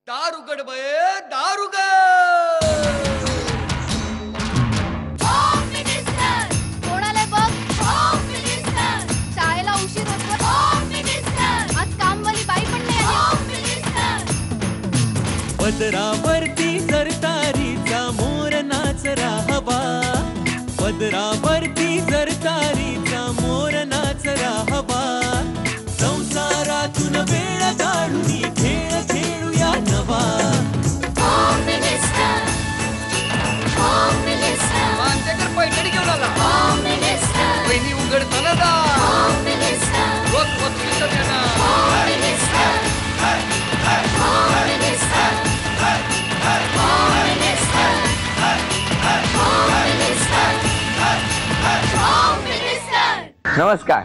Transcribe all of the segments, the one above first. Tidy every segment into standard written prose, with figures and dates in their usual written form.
दारुगड बये दारुगड. कोणाला बघ शाळेला उशीर होतो. आज कामवाली बाई पण नाही आली. पदरावरती सरतारीचा मोर नाचरा हवा, पदरावरती सरतारीचा मोर नाचरा हवा. संसारातून वेळ काढून खेळ खेळूया नवा. मानतेकर पैठणी घेऊन आला. पहिली उघडताना दा रोज वस्तूचं देणार. नमस्कार.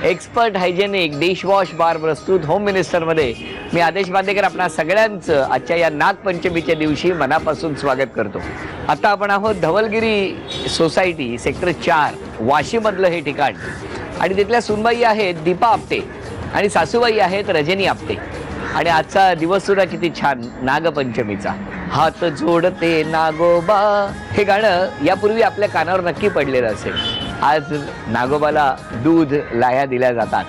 एक्सपर्ट हायजेनिक डिशवॉश बार प्रस्तुत होम मिनिस्टर मध्ये मी आदेश बांदेकर आपणा सगळ्यांचं आजच्या या नागपंचमीच्या दिवशी मनापासून स्वागत करतो. आता आपण आहोत धवलगिरी सोसायटी सेक्टर 4 वाशीमधलं हे ठिकाण आणि तिथल्या सुनबाई आहेत दीपा आपटे आणि सासूबाई आहेत रजनी आपटे. आणि आजचा दिवस सुद्धा किती छान नागपंचमीचा. हात जोडते नागोबा हे गाणं यापूर्वी आपल्या कानावर नक्की पडलेलं असेल. आज नागोबाला दूध लाह्या दिल्या जातात.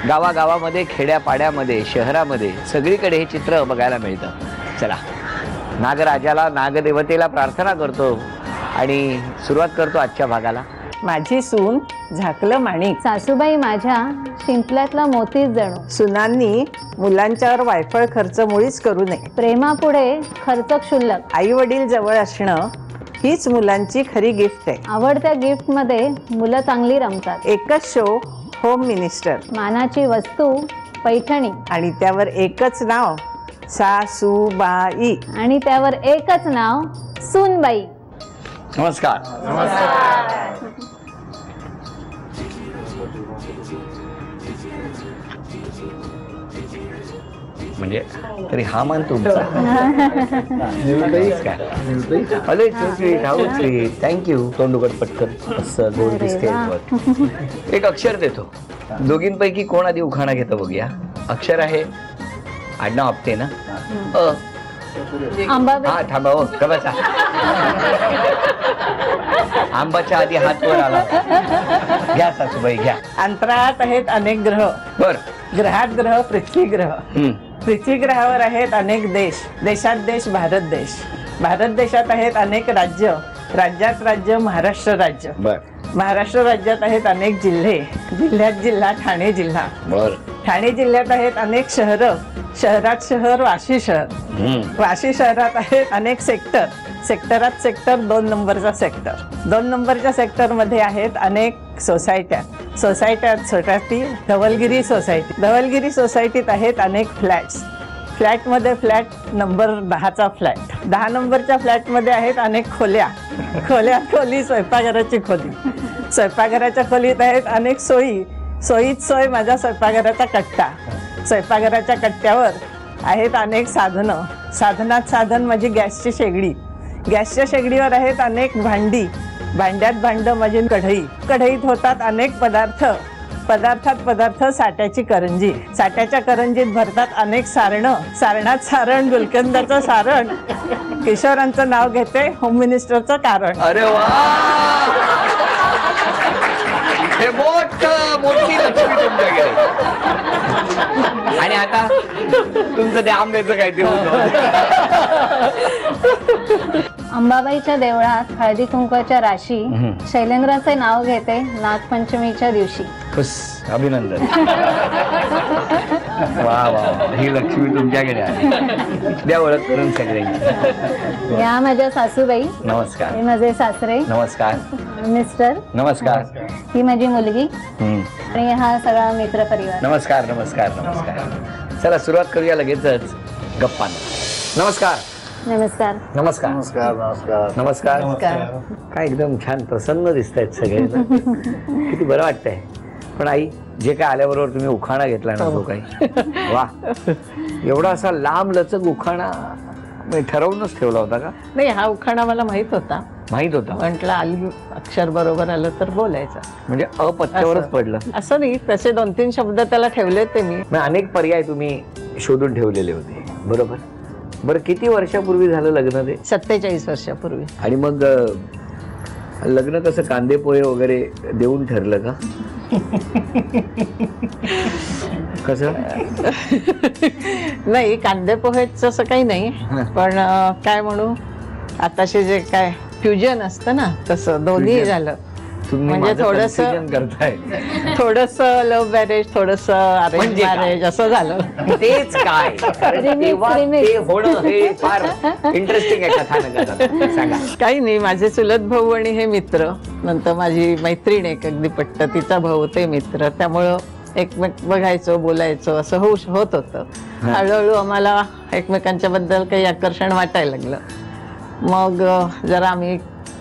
गावागावामध्ये खेड्यापाड्यामध्ये शहरामध्ये सगळीकडे हे चित्र बघायला मिळतं. चला नागराजाला नागदेवतेला प्रार्थना करतो आणि सुरुवात करतो आजच्या भागाला. माझी सून झाकलं माणिक, सासूबाई माझ्या शिंपल्यातला मोतीच जणू. सुनांनी मुलांच्यावर वायफळ खर्च मुळीच करू नये. प्रेमापुढे खर्च क्षुल्लक. आई वडील जवळ असणं हीच मुलांची खरी गिफ्ट आहे. आवडत्या गिफ्ट मध्ये मुलं चांगली रमतात. एकच शो होम मिनिस्टर मानाची वस्तू पैठणी आणि त्यावर एकच नाव सासूबाई. आणि त्यावर एकच नाव सूनबाई. नमस्कार. म्हणजे तरी हा मान तुमचा. थँक्यू. तोंडुकट पटकन असं गोड दिसते. एक अक्षर देतो. दोघींपैकी कोण आधी उखाणा घेतो बघूया. अक्षर आहे आडनाव आपटे ना. आंबाबाई. हा थांबा हो बसा. आंबाच्या आधी हात वर आला. घ्या सासूबाई घ्या. अंतराळात आहेत अनेक ग्रह. बर. ग्रहात ग्रह पृथ्वी ग्रह. पृथ्वी ग्रहावर आहेत अनेक देश. देशात देश भारत देश. भारत देशात आहेत अनेक राज्य. राज्यात राज्य महाराष्ट्र राज्य. बर. महाराष्ट्र राज्यात आहेत अनेक जिल्हे. जिल्ह्यात जिल्हा ठाणे जिल्हा. बर. ठाणे जिल्ह्यात आहेत अनेक शहर. शहरात शहर वाशी शहर. वाशी शहरात आहेत अनेक सेक्टर. सेक्टरात सेक्टर 2 नंबरचा सेक्टर. 2 नंबरच्या सेक्टर मध्ये आहेत अनेक सोसायट्या. सोसायट्यात सोसायटी धवलगिरी सोसायटी. धवलगिरी सोसायटीत आहेत अनेक फ्लॅट्स. फ्लॅटमध्ये फ्लॅट नंबर 10चा फ्लॅट. 10 नंबरच्या फ्लॅटमध्ये आहेत अनेक खोल्या. खोल्यात खोली स्वयंपाकघराची खोली. स्वयंपाकघराच्या खोलीत आहेत अनेक सोयी. सोयीत सोय माझ्या स्वयंपाकघराचा कट्टा. स्वयंपाकघराच्या कट्ट्यावर आहेत अनेक साधनं. साधनात साधन माझी गॅसची शेगडी. गॅसच्या शेगडीवर आहेत अनेक भांडी. भांड्यात भांडं माझी कढई. कढईत होतात अनेक पदार्थ. पदार्थात पदार्थ साठ्याची करंजी. साठ्याच्या करंजीत भरतात अनेक सारणं. सारणात सारण गुलकंदाचं सारण. किशोरांचं नाव घेते होम मिनिस्टरचं कारण. अरे वा. हे मोठी लक्ष्मी तुमच्याकडे. आणि आता तुमचं ते आंब्याचं काय ते अंबाबाईच्या देवळात हळदी कुंकवाच्या राशी. शैलेंद्राचे नाव घेते नागपंचमीच्या दिवशी. खुश. अभिनंदन. वा वा. ही लक्ष्मी तुमच्याकडे आली. द्या ओळख करून सगळ्यांची. या माझ्या सासूबाई. नमस्कार. हे माझे सासरे. नमस्कार. मिस्टर. नमस्कार. ही माझी मुलगी आणि हा सगळा मित्र परिवार. नमस्कार. नमस्कार. नमस्कार. चला सुरुवात करूया लगेचच गप्पांना. नमस्कार. नमस्कार. नमस्कार. नमस्कार. नमस्कार. काय एकदम छान प्रसन्न दिसत आहेत सगळे. किती बरं वाटतंय. पण आई जे काय आल्याबरोबर तुम्ही उखाणा घेतला ना तो काही वा. एवढा असा लांब लचक उखाणा ठरवूनच ठेवला होता का? नाही, हा उखाणा मला माहित होता. माहित होता. म्हटलं आली अक्षर बरोबर आलं तर बोलायचं. म्हणजे अपत्यावरच पडलं असं नाही. तसे 2-3 शब्द त्याला ठेवले ते मी. अनेक पर्याय तुम्ही शोधून ठेवलेले होते बरोबर. बरं, किती वर्षापूर्वी झालं लग्न ते? 47 वर्षापूर्वी. आणि मग लग्न कसं कांदे पोहे वगैरे देऊन ठरलं का? कसं? नाही, कांदे पोहेच असं काही नाही, पण काय म्हणू, आताशे जे काय फ्युजन असतं ना, तसं दोन्ही झालं. तुम्ही म्हणजे माझं थोडंसं confusion करताय. थोडंसं लव्ह मॅरेज, थोडंसं अरेंज म्हणजे काय? मॅरेज असं झालं. तेच काय तेव्हा ते होणं हे फार इंटरेस्टिंग आहे कथानकात. सांगा. काही नाही, माझे चुलत भाऊ आणि हे मित्र, नंतर माझी मैत्रीण एक अगदी पट्ट, तिचा भाऊ ते मित्र, त्यामुळं एकमेक बघायचो, बोलायचो, असं होत होतं. हळूहळू आम्हाला एकमेकांच्या बद्दल काही आकर्षण वाटायला लागलं. मग जरा आम्ही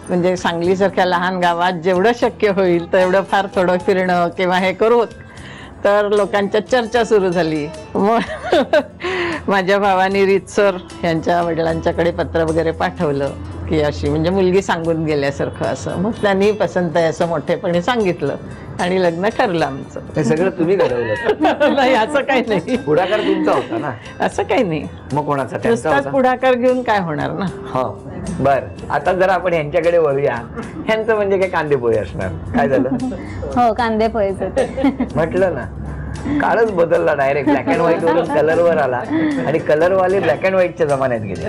म्हणजे सांगलीसारख्या लहान गावात जेवढं शक्य होईल तेवढं फार थोडं फिरणं किंवा हे करू, तर लोकांच्या चर्चा सुरू झाली. मग माझ्या भावाने रीतसर यांच्या वडिलांच्याकडे पत्र वगैरे पाठवलं की अशी म्हणजे मुलगी सांगून गेल्यासारखं असं. मग त्यांनी पसंत आहे असं मोठेपणे सांगितलं आणि लग्न ठरलं आमचं. हे सगळं तुम्ही घडवलं? नाही, असं काही नाही. पुढाकार तुमचा होता ना? असं काही नाही. मग कोणाचा? त्यांचा नुसताच होता? पुढाकार घेऊन काय होणार ना. हो, बर. आता जरा आपण यांच्याकडे वळूया. ह्यांचं म्हणजे काय कांदे पोहे असणार? काय झालं? हो, कांदे पोहेच होते. म्हटलं ना, काळच बदलला, डायरेक्ट ब्लॅक अँड व्हाईट वरून कलरवर आला आणि कलरवाले ब्लॅक अँड व्हाईटच्या जमान्यात गेले.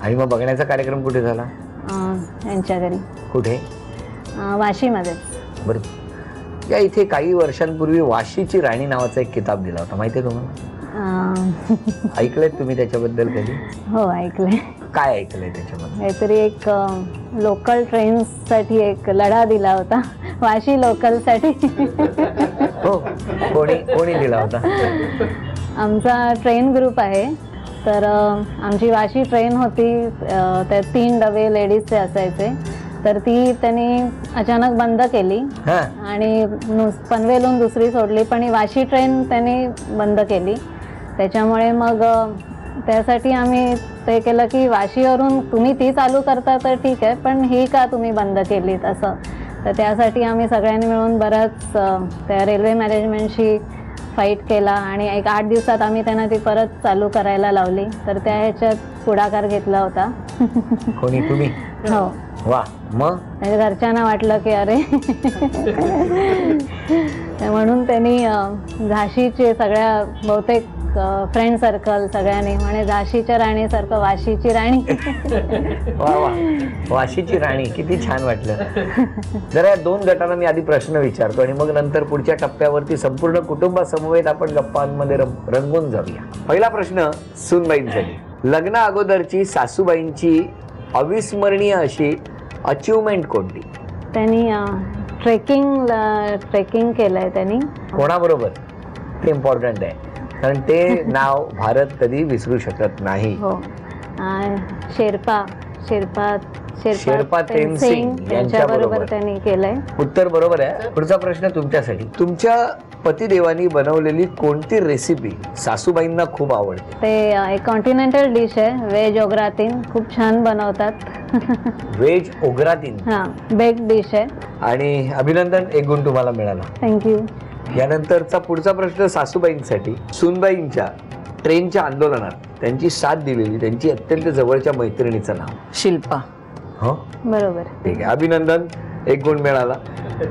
आणि मग बघण्याचा कार्यक्रम कुठे झाला? यांच्या घरी कुठे? वाशीमध्ये. बरं, या इथे काही वर्षांपूर्वी वाशीची राणी नावाचा एक किताब दिला होता, माहितीये तुम्हाला? ऐकलंय तुम्ही त्याच्याबद्दल कधी? हो, ऐकलंय. काय ऐकलंय त्याच्याबद्दल? काहीतरी एक लोकल ट्रेन्ससाठी एक लढा दिला होता, वाशी लोकलसाठी. हो, कोणी दिला होता? आमचा ट्रेन ग्रुप आहे, तर आमची वाशी ट्रेन होती, त्या 3 डबे लेडीजचे असायचे, तर ती त्यांनी अचानक बंद केली आणि पनवेलहून दुसरी सोडली, पण ही वाशी ट्रेन त्यांनी बंद केली. त्याच्यामुळे मग त्यासाठी आम्ही ते केलं की वाशीवरून तुम्ही ती चालू करता तर ठीक आहे, पण ही का तुम्ही बंद केलीत असं. तर त्यासाठी आम्ही सगळ्यांनी मिळून बरंच त्या रेल्वे मॅनेजमेंटशी फाईट केला आणि एक 8 दिवसात आम्ही त्यांना ती परत चालू करायला लावली. तर त्या ह्याच्यात पुढाकार घेतला होता. कोणी? तुम्ही? हो. वा. मग घरच्यांना वाटलं की अरे म्हणून त्यांनी झाशीचे सगळ्या बहुतेक फ्रेंड सर्कल सगळ्यांनी म्हणे झाशीच्या राणीसारखं वाशीची राणी. वा वा, वाशीची राणी, किती छान वाटलं. जरा या 2 गटांना मी आधी प्रश्न विचारतो आणि मग नंतर पुढच्या टप्प्यावरती संपूर्ण कुटुंबासमवेत आपण गप्पांमध्ये रंगून जाऊया. पहिला प्रश्न सूनबाईंसाठी. लग्ना अगोदरची सासूबाईंची अविस्मरणीय अशी अचिव्हमेंट कोणती? त्यांनी ट्रेकिंग केलंय त्यांनी. कोणाबरोबर? ते इम्पॉर्टंट आहे, कारण ते नाव भारत कधी विसरू शकत नाही. हो, शेर्पा तेनसिंग यांच्याबरोबर त्यांनी केलंय. उत्तर बरोबर आहे. पुढचा प्रश्न तुमच्यासाठी. तुमच्या पतिदेवानी बनवलेली कोणती रेसिपी सासूबाईंना खूप आवडते? ते एक कॉन्टिनेंटल डिश आहे, व्हेज ओग्रातीन, खूप छान बनवतात. व्हेज ओग्रातीन? हा, बेक्ड डिश आहे. आणि अभिनंदन, 1 गुण तुम्हाला मिळाला. थँक्यू. यानंतरचा पुढचा प्रश्न सासूबाईंसाठी. सूनबाईंच्या ट्रेनच्या आंदोलनात त्यांची साथ दिलेली त्यांची अत्यंत जवळच्या मैत्रिणीचं नाव? शिल्पा. हो, बरोबर. ठीक आहे, अभिनंदन, 1 गुण मिळाला.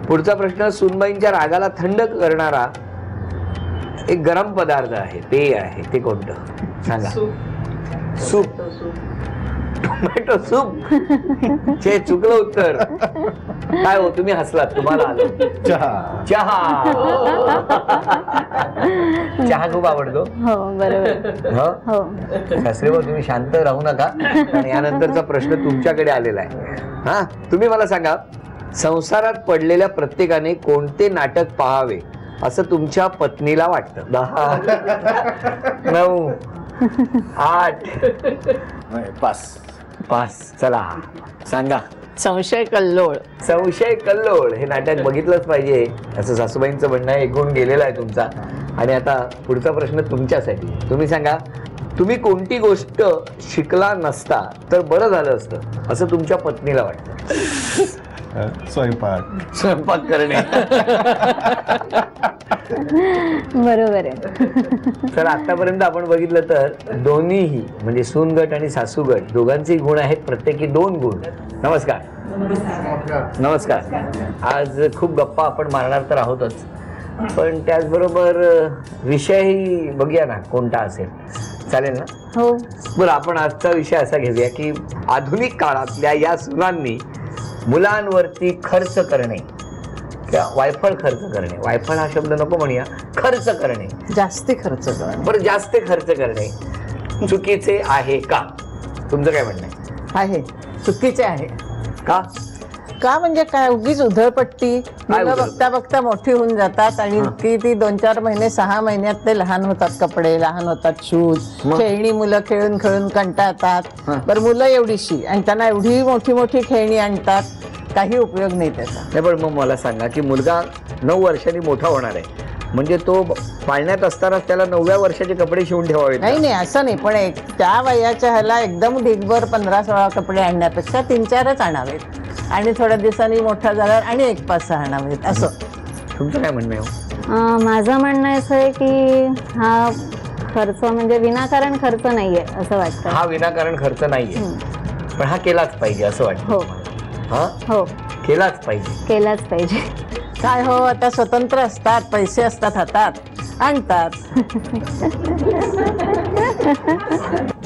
पुढचा प्रश्न. सूनबाईंच्या रागाला थंड करणारा एक गरम पदार्थ आहे, पेय आहे, ते कोणतं? सांगा. सूप. Tomato soup. चे चुकलं उत्तर. काय हो, तुम्ही हसलात, तुम्हाला आलं. चहा. चहा खूप आवडतो? हो, बरोबर. हो, सासरे भाऊ तुम्ही शांत राहू नका, आणि यानंतरचा प्रश्न तुमच्याकडे आलेला आहे. हा, तुम्ही मला सांगा, संसारात पडलेल्या प्रत्येकाने कोणते नाटक पाहावे असं तुमच्या पत्नीला वाटतं? 10, 9, 8, पास. चला सांगा. संशय कल्लोळ. संशय कल्लोळ हे नाटक बघितलंच पाहिजे असं सासूबाईंचं म्हणणं आहे. 1 गुण गेलेला आहे तुमचा. आणि आता पुढचा प्रश्न तुमच्यासाठी. तुम्ही सांगा, तुम्ही कोणती गोष्ट शिकला नसता तर बरं झालं असतं असं तुमच्या पत्नीला वाटतं? स्वयंपाक करणे. बरोबर आहे. तर आतापर्यंत आपण बघितलं तर दोन्हीही म्हणजे सून गट आणि सासू गट दोघांचे गुण आहेत, प्रत्येकी 2 गुण. नमस्कार. नमस्कार. आज खूप गप्पा आपण मारणार तर आहोतच, पण त्याचबरोबर विषयही बघूया ना कोणता असेल. चालेल ना? हो. बरं, आपण आजचा विषय असा घेऊया की आधुनिक काळातल्या या सुनांनी मुलांवरती खर्च करणे किंवा वायफळ खर्च करणे, वायफळ हा शब्द नको म्हणूया, खर्च करणे, जास्ती खर्च करणं बरं जास्त खर्च करणे चुकीचे आहे का? तुमचं काय म्हणणं आहे? चुकीचे आहे. का म्हणजे काय, उगीच उधळपट्टी. मुलं उधळ? बघता बघता मोठी होऊन जातात आणि ती 2-4 महिने 6 महिन्यात ते लहान होतात, कपडे लहान होतात, शूज, खेळणी मुलं खेळून खेळून कंटाळतात. बरं, मुलं एवढीशी आणि त्यांना एवढी मोठी मोठी खेळणी आणतात, काही उपयोग नाही त्याचा. नाही, पण मग मला सांगा की मुलगा 9 वर्षांनी मोठा होणार आहे, म्हणजे तो पाळण्यात असतानाच त्याला 9व्या वर्षाचे कपडे शिवून ठेवावे? नाही असं नाही, पण त्या वयाच्या ह्याला एकदम ढिगभर 15-16 कपडे आणण्यापेक्षा 3-4च आणावेत आणि थोड्या दिवसांनी मोठा झाल्यावर आणि 1-5-6 आणावेत असं. तुमचं काय म्हणणं आहे? माझं म्हणणं असं आहे की हा खर्च म्हणजे विनाकारण खर्च नाहीये असं वाटतं. हा विनाकारण खर्च नाहीये, पण हा केलाच पाहिजे असं वाटतं. हो. हा हो, केलाच पाहिजे. केलाच पाहिजे. काय हो, आता स्वतंत्र असतात, पैसे असतात हातात, आणतात.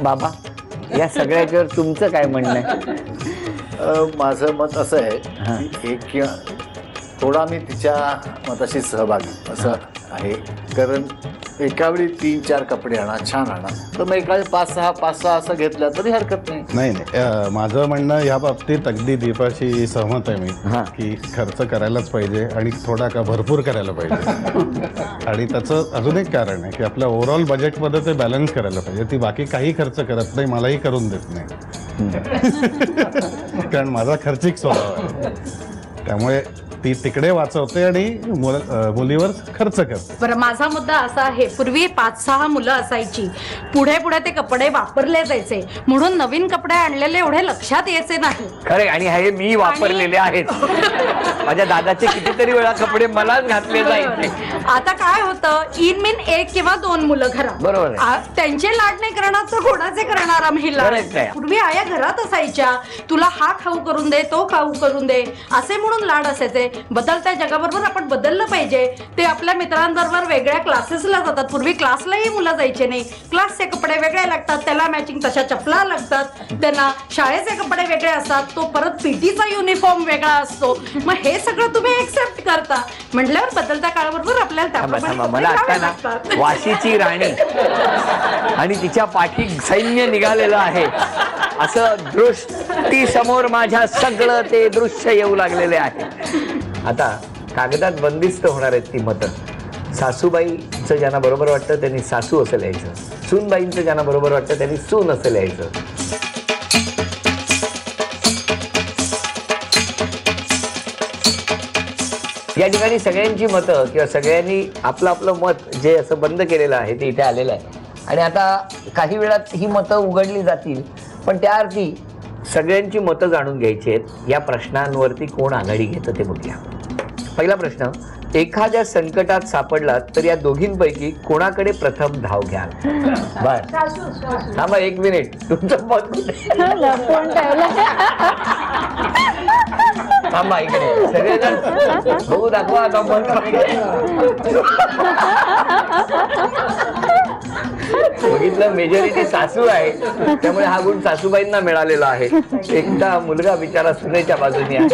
बाबा, या सगळ्याच्यावर तुमचं काय म्हणणं आहे? माझं मत असं आहे की थोडा मी तिच्या मताशी सहभागी असं आहे, कारण एकावेळी 3-4 कपडे आणा, छान आणा, तर मग एकावेळी 5-6 असं घेतलं तरी हरकत नाही. नाही, माझं म्हणणं या बाबतीत अगदी दीपाशी सहमत आहे मी, की खर्च करायलाच पाहिजे आणि थोडा का भरपूर करायला पाहिजे. आणि त्याचं अजून एक कारण आहे की आपल्या ओव्हरऑल बजेटमध्ये ते बॅलन्स करायला पाहिजे. ती बाकी काही खर्च करत नाही, मलाही करून देत नाही, कारण माझा खर्चिक स्वभाव आहे. त्यामुळे ती तिकडे वाचवते आणि मुलीवर खर्च करते. बरं, माझा मुद्दा असा आहे, पूर्वी 5-6 मुलं असायची, पुढे पुढे ते कपडे वापरले जायचे, म्हणून नवीन कपडे आणलेले एवढे लक्षात यायचे नाही. खरे, आणि हे मी वापरलेले आहेत. माझ्या दादाचे कितीतरी वेळा कपडे मलाच घातले जायचे. आता काय होतं, इन 1 किंवा 2 मुलं घरात, बरोबर आहे. त्यांचे लाड नाही करणार तर कोणाचे करणार आम्ही लाड? पूर्वी आया घरात असायच्या, तुला हा खाऊ करून दे, तो खाऊ करून दे, असे म्हणून लाड असायचे. बदलत्या जगाबरोबर आपण बदललं पाहिजे. ते आपल्या मित्रांबरोबर वेगळ्या क्लासेसला जातात, पूर्वी क्लासलाही मुलं जायचे नाही, क्लासचे कपडे वेगळे लागतात, त्याला मॅचिंग तशा चपला लागतात, त्यांना शाळेचे कपडे वेगळे असतात, तो परत पीटीचा युनिफॉर्म वेगळा असतो. मग हे सगळं तुम्ही एक्सेप्ट करता म्हटल्यावर बदलत्या काळाबरोबर आपल्याला त्याप्रमाणे मला आता ना वाशीची राणी आणि तिच्या पाठी सैन्य निघालेलं आहे असं दृष्टी समोर माझ्या सगळं ते दृश्य येऊ लागलेले आहे. आता कागदात बंदिस्त होणार आहेत ती मतं. सासूबाईचं ज्यांना बरोबर वाटतं त्यांनी सासू असं लिहायचं, सूनबाईंचं ज्यांना बरोबर वाटतं त्यांनी सून असं लिहायचं. या ठिकाणी सगळ्यांची मतं किंवा सगळ्यांनी आपलं आपलं मत जे असं बंद केलेलं आहे ते इथे आलेलं आहे. आणि आता काही वेळात ही मतं उघडली जातील, पण त्याअर्थी सगळ्यांची मतं जाणून घ्यायची आहेत. या प्रश्नांवरती कोण आघाडी घेतं ते बघूया. पहिला प्रश्न, एखाद्या संकटात सापडलात तर या दोघींपैकी कोणाकडे प्रथम धाव घ्याल? बर, थांबा 1 मिनिट, तुमचं मत थांबा इकडे सगळेजण बघू, दाखवा आता मत. बघितलं, मेजॉरिटी सासू आहे, त्यामुळे हा गुण सासूबाईंना मिळालेला आहे. एकदा मुलगा बिचारा सुनेच्या बाजूने आहे.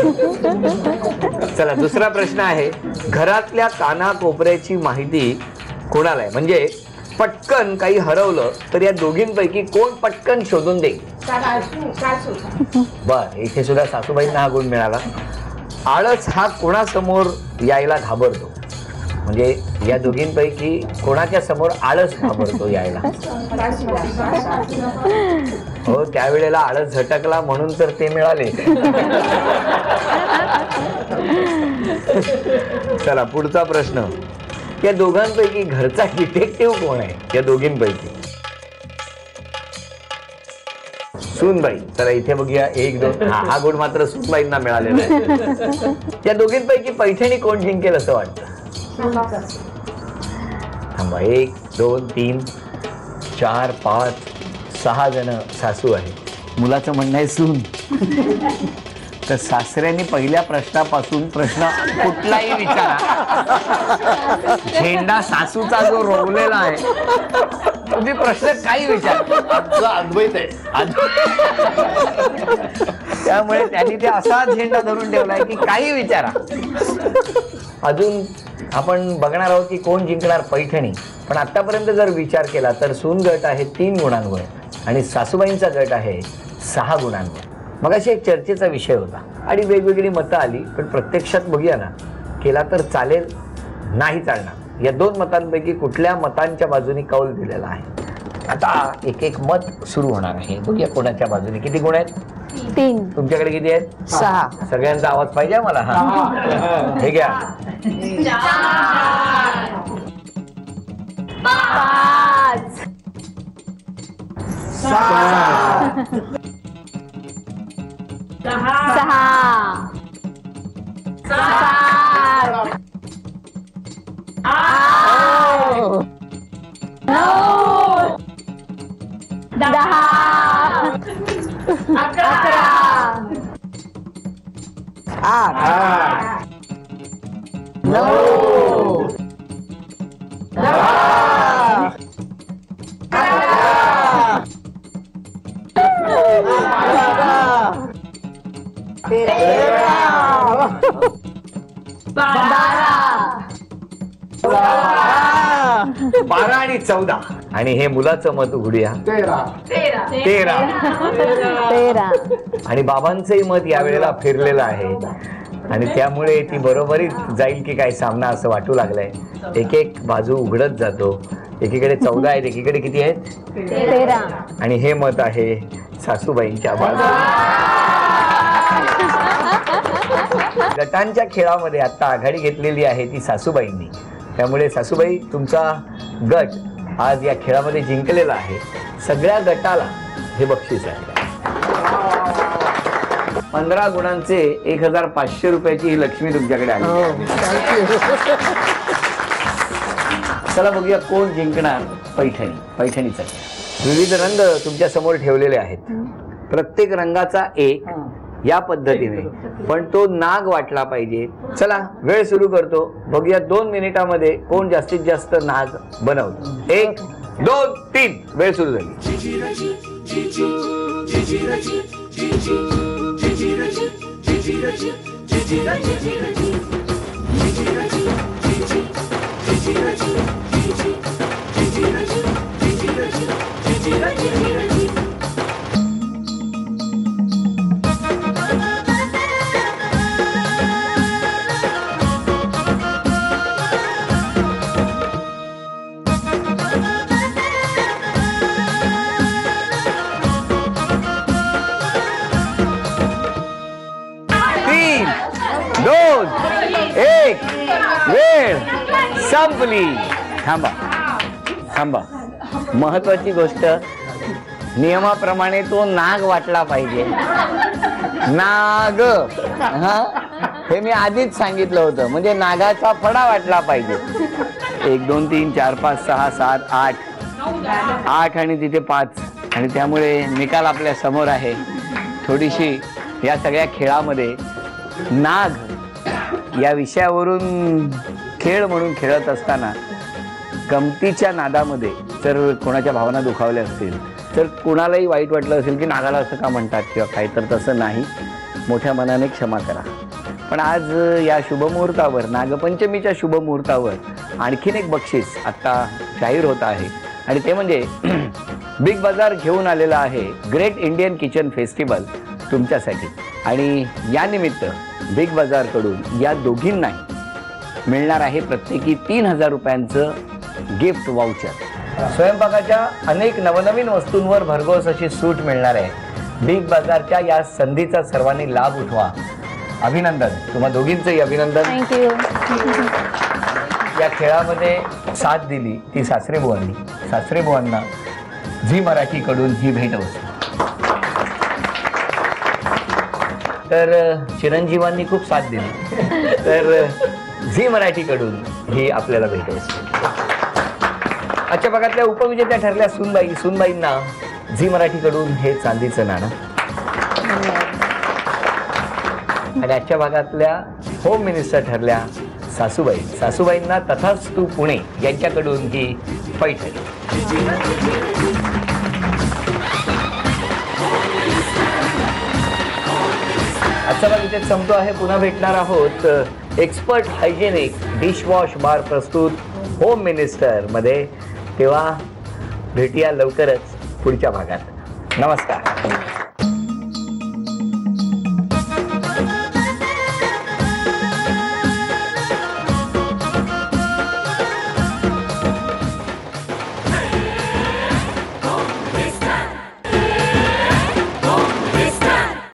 चला, दुसरा प्रश्न आहे, घरातल्या कानाकोपऱ्याची माहिती कोणाला आहे? म्हणजे पटकन काही हरवलं तर या दोघींपैकी कोण पटकन शोधून देईल? बर, इथे सुद्धा सासूबाईंना हा गुण मिळाला. आळस हा कोणासमोर यायला घाबरतो? म्हणजे या दोघींपैकी कोणाच्या समोर आळस घाबरतो यायला? हो, त्यावेळेला आळस झटकला म्हणून तर ते मिळाले. चला, पुढचा प्रश्न, या दोघांपैकी घरचा डिटेक्टिव्ह कोण आहे? या दोघींपैकी सूनबाई. चला इथे बघूया, 1, 2. हा गुण मात्र सूनबाईंना मिळालेला आहे. या दोघींपैकी पैठणी कोण जिंकेल असं वाटतं? थांबा 1 2 3 4 5 6 जण सासू आहे. मुलाचं म्हणणं आहे सून. तर सासऱ्यांनी पहिल्या प्रश्नापासून प्रश्न कुठलाही विचारा, झेंडा सासूचा जो रोवलेला आहे तुम्ही प्रश्न काही विचार अद्वैत आहे. त्यामुळे त्यांनी ते असा झेंडा धरून ठेवलाय की काही विचारा. अजून आपण बघणार आहोत की कोण जिंकणार पैठणी. पण आतापर्यंत जर विचार केला तर सून गट आहे 3 गुणांवर आणि सासूबाईंचा गट आहे 6 गुणांवर. मग अशी एक चर्चेचा विषय होता आणि वेगवेगळी मतं आली. पण प्रत्यक्षात बघूया ना, केला तर चालेल नाही चालणार, या 2 मतांपैकी कुठल्या मतांच्या बाजूने कौल दिलेला आहे. आता एक एक मत सुरू होणार आहे. बघूया कोणाच्या बाजूने. किती गुण आहेत? 3. तुमच्याकडे किती आहेत? 6. सगळ्यांचा आवाज पाहिजे मला. हा हे घ्या. 5. 6. 7. 8. 9. 10. 11. 8. 9. 10. 12 आणि 14 आणि हे मुलाचं मत उघडूया. 13 आणि बाबांचंही मत यावेळेला फिरलेलं आहे आणि त्यामुळे ती बरोबरीच जाईल की काय सामना असं वाटू लागलंय. एक एक बाजू उघडत जातो. एकीकडे 14 आहेत, एकीकडे किती आहेत? 13. आणि हे मत आहे सासूबाईंच्या बाजूला. गटांच्या खेळामध्ये आता आघाडी घेतलेली आहे ती सासूबाईंनी. त्यामुळे सासूबाई तुमचा गट आज या खेळामध्ये जिंकलेला आहे. सगळ्या गटाला हे बक्षीस आहे. 15 गुणांचे 1500 रुपयाची ही लक्ष्मी तुमच्याकडे आली. चला बघूया कोण जिंकणार पैठणी. पैठणीचा विविध रंग तुमच्या समोर ठेवलेले आहेत. प्रत्येक रंगाचा एक या पद्धतीने, पण तो नाग वाटला पाहिजे. चला वेळ सुरू करतो. बघूया 2 मिनिटामध्ये कोण जास्तीत जास्त नाग बनवतो. 1 2 3 वेळ सुरू झाली. वेळ संपली. थांबा थांबा. महत्वाची गोष्ट, नियमाप्रमाणे तो नाग वाटला पाहिजे. नाग, हा हे मी आधीच सांगितलं होतं. म्हणजे नागाचा फडा वाटला पाहिजे. 1 2 3 4 5 6 7 8 आणि तिथे 5 आणि त्यामुळे निकाल आपल्या समोर आहे. थोडीशी या सगळ्या खेळामध्ये नाग या विषयावरून खेळ म्हणून खेळत असताना गमतीच्या नादामध्ये जर कोणाच्या भावना दुखावल्या असतील तर कोणालाही वाईट वाटलं असेल की नागाला असं का म्हणतात किंवा काही, तर तसं नाही. मोठ्या मनाने क्षमा करा. पण आज या शुभमुहूर्तावर, नागपंचमीच्या शुभमुहूर्तावर आणखीन एक बक्षीस आत्ता जाहीर होत आहे आणि ते म्हणजे बिग बाजार घेऊन आलेला आहे ग्रेट इंडियन किचन फेस्टिवल तुमच्यासाठी. आणि या निमित्त बिग बाजारकडून या दोघींनाही मिळणार आहे प्रत्येकी 3000 रुपयांचं गिफ्ट वाउचर. स्वयंपाकाच्या अनेक नवनवीन वस्तूंवर भरघोस अशी सूट मिळणार आहे. बिग बाजारच्या या संधीचा सर्वांनी लाभ उठवा. अभिनंदन, तुम्हा दोघींचंही अभिनंदन. थँक्यू. या खेळामध्ये साथ दिली ती सासरेबुवांनी. सासरेबुवांना झी मराठीकडून ही भेटवस्तू. तर चिरंजीवांनी खूप साथ दिली, तर झी मराठीकडून ही आपल्याला भेटवस्तू. आजच्या भागातल्या उपविजेत्या ठरल्या सुनबाईंना झी मराठीकडून हे चांदीचं नाणं. आणि आजच्या भागातल्या होम मिनिस्टर ठरल्या सासूबाईंना तथास्तु पुणे यांच्याकडून ही पैठणी. आजचा भाग इथे संपतो आहे. पुन्हा भेटणार आहोत एक्सपर्ट हायजेनिक डिशवॉश बार प्रस्तुत होम मिनिस्टर मध्ये. तेव्हा भेटूया लवकरच पुढच्या भागात. नमस्कार.